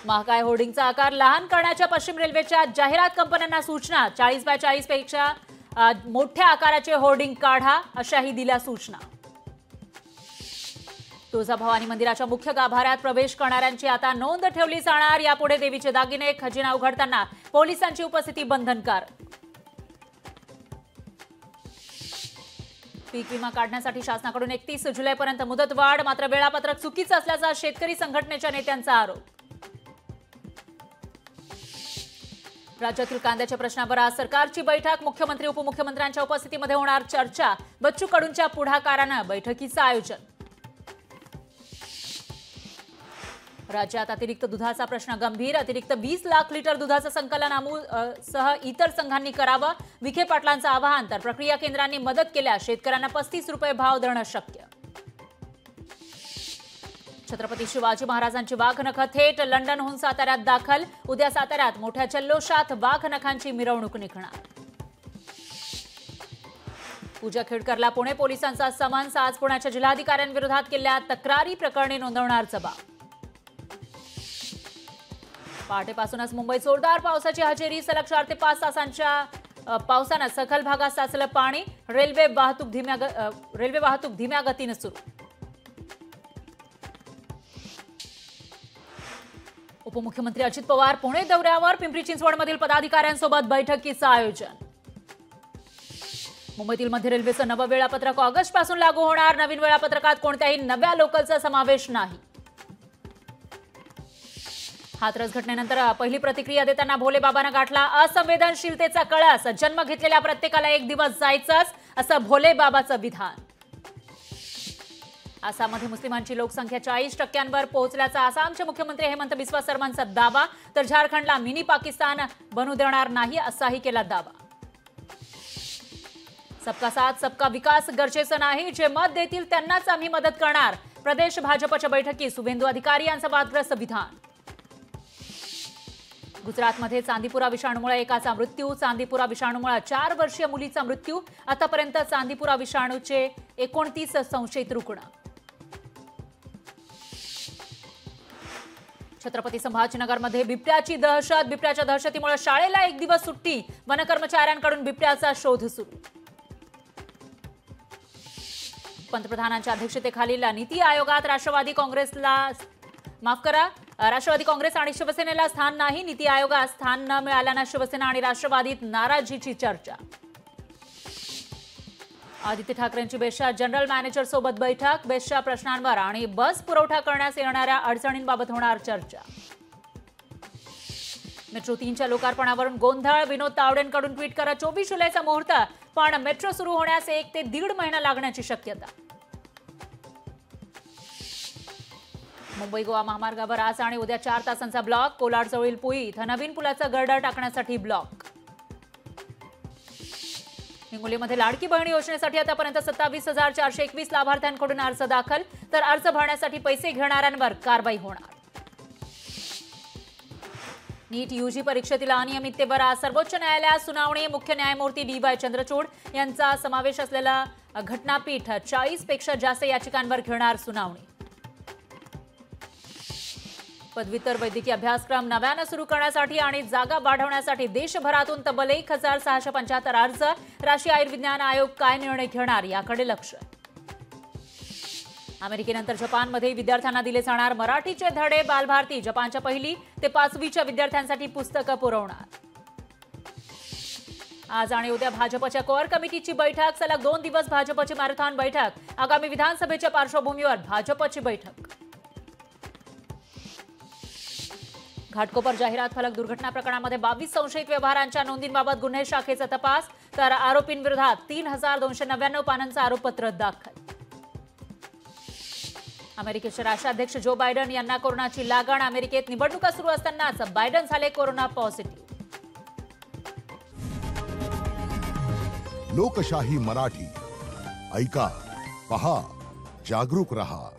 महाकाय होर्डिंगचा आकार लहान करण्याच्या पश्चिम रेल्वेच्या जाहिरात कंपन्यांना सूचना। 40x40 पेक्षा मोठ्या आकाराचे होर्डिंग काढा अशाही दिल्या सूचना। तुळजाभवानी मंदिराच्या मुख्य गाभाऱ्यात प्रवेश करणाऱ्यांची आता नोंद ठेवली जाणार। यापुढे देवीचे दागिने खजिना उघडताना पोलिसांची उपस्थिती बंधनकारक। पीक विमा काढण्यासाठी शासनाकडून 31 जुलैपर्यंत मुदतवाढ, मात्र वेळापत्रक चुकीचं असल्याचा शेतकरी संघटनेच्या नेत्यांचा आरोप। राज्यातील कांद्याच्या प्रश्नावर आज सरकारची बैठक, मुख्यमंत्री उपमुख्यमंत्र्यांच्या उपस्थितीमध्ये होणार चर्चा। बच्चू कडूंच्या पुढाकारानं बैठकीचं आयोजन। राज्यात अतिरिक्त दुधाचा प्रश्न गंभीर, अतिरिक्त 20 लाख लिटर दुधाचं संकलन अमूल सह इतर संघांनी करावं, विखे पाटलांचं आवाहन। तर प्रक्रिया केंद्रांनी मदत केल्यास शेतकऱ्यांना 35 रुपये भाव देणं शक्य। छत्रपती शिवाजी महाराजांची वाघनख थेट लंडनहून साताऱ्यात दाखल, उद्या साताऱ्यात मोठ्या जल्लोषात वाघनखांची मिरवणूक निघणार। पूजा खेडकरला पुणे पोलिसांचा समन्स, आज पुण्याच्या जिल्हाधिकाऱ्यांविरोधात केलेल्या तक्रारी प्रकरणी नोंदवणार जबाब। पहाटेपासूनच मुंबईत जोरदार पावसाची हजेरी, सलग 4 ते 5 तासांच्या पावसानं सखल भागात साचलं पाणी, रेल्वे वाहतूक धीम्या गतीनं सुरू। उपमुख्यमंत्री अजित पवार पुणे दौऱ्यावर, पिंपरी चिंचवडमधील पदाधिकाऱ्यांसोबत बैठकीचं आयोजन। मुंबईतील मध्य रेल्वेचं नवं वेळापत्रक ऑगस्टपासून लागू होणार, नवीन वेळापत्रकात कोणत्याही नव्या लोकलचा समावेश नाही। हाथरस घटनेनंतर पहिली प्रतिक्रिया देताना भोले बाबांना गाठला असंवेदनशीलतेचा कळस, जन्म घेतलेल्या प्रत्येकाला एक दिवस जायचंच असं भोले बाबाचं विधान। आसाममध्ये मुस्लिमांची लोकसंख्या 40% पोहोचल्याचा आसामचे मुख्यमंत्री हेमंत बिस्वा शर्मांचा दावा, तर झारखंडला मिनी पाकिस्तान बनू देणार नाही असाही केला दावा। सबका साथ सबका विकास गरजेचं नाही, जे मत देतील त्यांनाच आम्ही मदत करणार, प्रदेश भाजपच्या बैठकीत शुभेंदू अधिकारी यांचं वादग्रस्त विधान। गुजरातमध्ये चांदीपुरा विषाणूमुळे एकाचा मृत्यू, चांदीपुरा विषाणूमुळे 4 वर्षीय मुलीचा मृत्यू, आतापर्यंत चांदीपुरा विषाणूचे 29 संशयित रुग्ण। छत्रपती संभाजीनगरमध्ये बिबट्याची दहशत, बिबट्याच्या दहशतीमुळे शाळेला एक दिवस सुट्टी, वनकर्मचाऱ्यांकडून बिबट्याचा शोध सुरू। पंतप्रधानांच्या अध्यक्षतेखालील नीती आयोगात राष्ट्रवादी काँग्रेस आणि शिवसेनेला स्थान नाही, नीती आयोगात स्थान न मिळाल्यानं शिवसेना आणि राष्ट्रवादीत नाराजीची चर्चा। आदित्य ठाकरेंची बेस्टच्या जनरल मॅनेजर सोबत बैठक, बेस्टच्या प्रश्नांवर आणि बस पुरवठा करण्यास येणाऱ्या अडचणींबाबत होणार चर्चा। मेट्रो 3च्या लोकार्पणावरून गोंधळ, विनोद तावडेंकडून ट्विट करा 24 जुलैचा मुहूर्त, पण मेट्रो सुरू होण्यास 1 ते 1.5 महिना लागण्याची शक्यता। मुंबई गोवा महामार्गावर आज आणि उद्या 4 तासांचा ब्लॉक, कोलाडजवळील पुई इथं नवीन पुलाचा गर्डर टाकण्यासाठी ब्लॉक। हिंगोलीमध्ये लाडकी बहीण योजनेसाठी आतापर्यंत 27,421 लाभार्थ्यांकडून अर्ज दाखल, तर अर्ज भरण्यासाठी पैसे घेणाऱ्यांवर कारवाई होणार। नीट यूजी परीक्षेतील अनियमिततेवर आज सर्वोच्च न्यायालयात सुनावणी, मुख्य न्यायमूर्ती DY चंद्रचूड यांचा समावेश असलेला घटनापीठ 40 पेक्षा जास्त याचिकांवर घेणार सुनावणी। पदव्युत्तर वैद्यकीय अभ्यासक्रम नव्यानं सुरू करण्यासाठी आणि जागा वाढवण्यासाठी देशभरातून तब्बल 1,675 अर्ज, राष्ट्रीय आयुर्विज्ञान आयोग काय निर्णय घेणार याकडे लक्ष। अमेरिकेनंतर जपानमध्ये विद्यार्थ्यांना दिले जाणार मराठीचे धडे, बालभारती जपानच्या 1ली ते 5वीच्या विद्यार्थ्यांसाठी पुस्तकं पुरवणार। आज आणि उद्या भाजपच्या कोअर कमिटीची बैठक, सलग 2 दिवस भाजपची मॅरेथॉन बैठक, आगामी विधानसभेच्या पार्श्वभूमीवर भाजपची बैठक। घाटकोपर जाहिरात फलक दुर्घटना प्रकरणामध्ये 22 संशयित व्यवहारांच्या नोंदींबाबत गुन्हे शाखेचा तपास, तर आरोपींविरोधात 3,299 पानांचं आरोपपत्र दाखल। अमेरिकेचे राष्ट्राध्यक्ष जो बायडन यांना कोरोनाची लागण, अमेरिकेत निवडणुका सुरू असतानाच बायडन झाले कोरोना पॉझिटिव्ह। लोकशाही मराठी ऐका, पहा, जागरूक रहा।